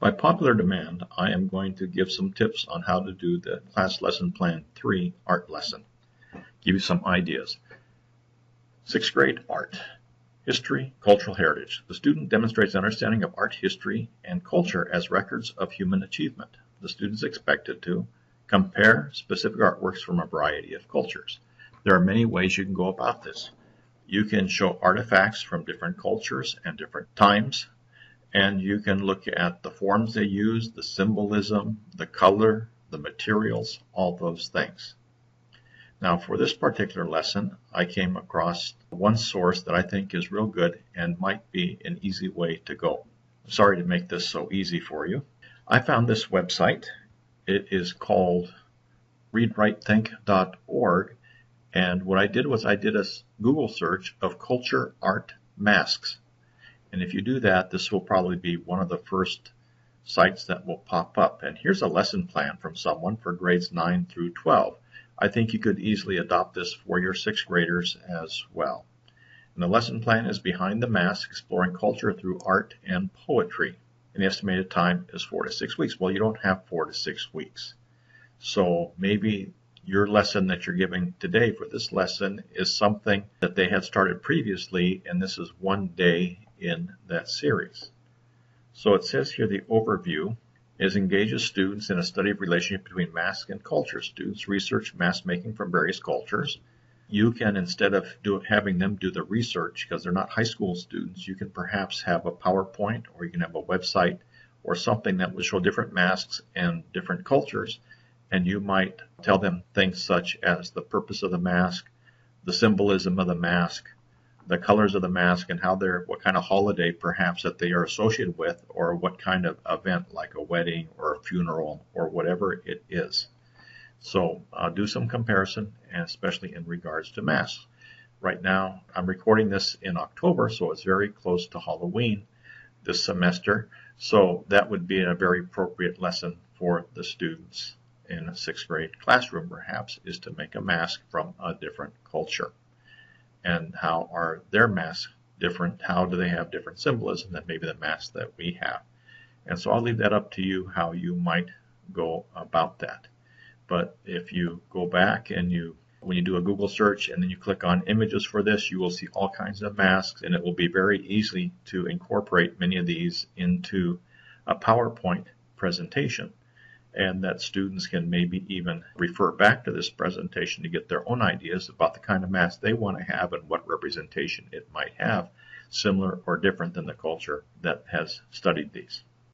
By popular demand, I am going to give some tips on how to do the class lesson plan 3 art lesson. Give you some ideas. 6th grade art. History, cultural heritage. The student demonstrates understanding of art history and culture as records of human achievement. The student is expected to compare specific artworks from a variety of cultures. There are many ways you can go about this. You can show artifacts from different cultures and different times, and you can look at the forms they use, the symbolism, the color, the materials, all those things. Now, for this particular lesson, I came across one source that I think is real good and might be an easy way to go. Sorry to make this so easy for you. I found this website. It is called readwritethink.org, and what I did was I did a Google search of culture art masks. And if you do that, this will probably be one of the first sites that will pop up. And here's a lesson plan from someone for grades 9 through 12. I think you could easily adopt this for your 6th graders as well. And the lesson plan is Behind the Mask, Exploring Culture Through Art and Poetry. And the estimated time is 4 to 6 weeks. Well, you don't have 4 to 6 weeks. So maybe your lesson that you're giving today for this lesson is something that they had started previously, and this is one day in that series. So it says here the overview is engages students in a study of relationship between masks and culture. Students research mask making from various cultures. You can, instead of having them do the research, because they're not high school students, you can perhaps have a PowerPoint, or you can have a website or something that will show different masks and different cultures. And you might tell them things such as the purpose of the mask, the symbolism of the mask, the colors of the mask, and what kind of holiday perhaps that they are associated with, or what kind of event like a wedding or a funeral or whatever it is. So do some comparison, and especially in regards to masks. Right now I'm recording this in October, so it's very close to Halloween this semester. So that would be a very appropriate lesson for the students in a 6th grade classroom, perhaps, is to make a mask from a different culture. And how are their masks different? How do they have different symbolism than maybe the masks that we have? And so I'll leave that up to you how you might go about that. But if you go back and when you do a Google search and then you click on images for this, you will see all kinds of masks, and it will be very easy to incorporate many of these into a PowerPoint presentation, and that students can maybe even refer back to this presentation to get their own ideas about the kind of mask they want to have and what representation it might have, similar or different than the culture that has studied these.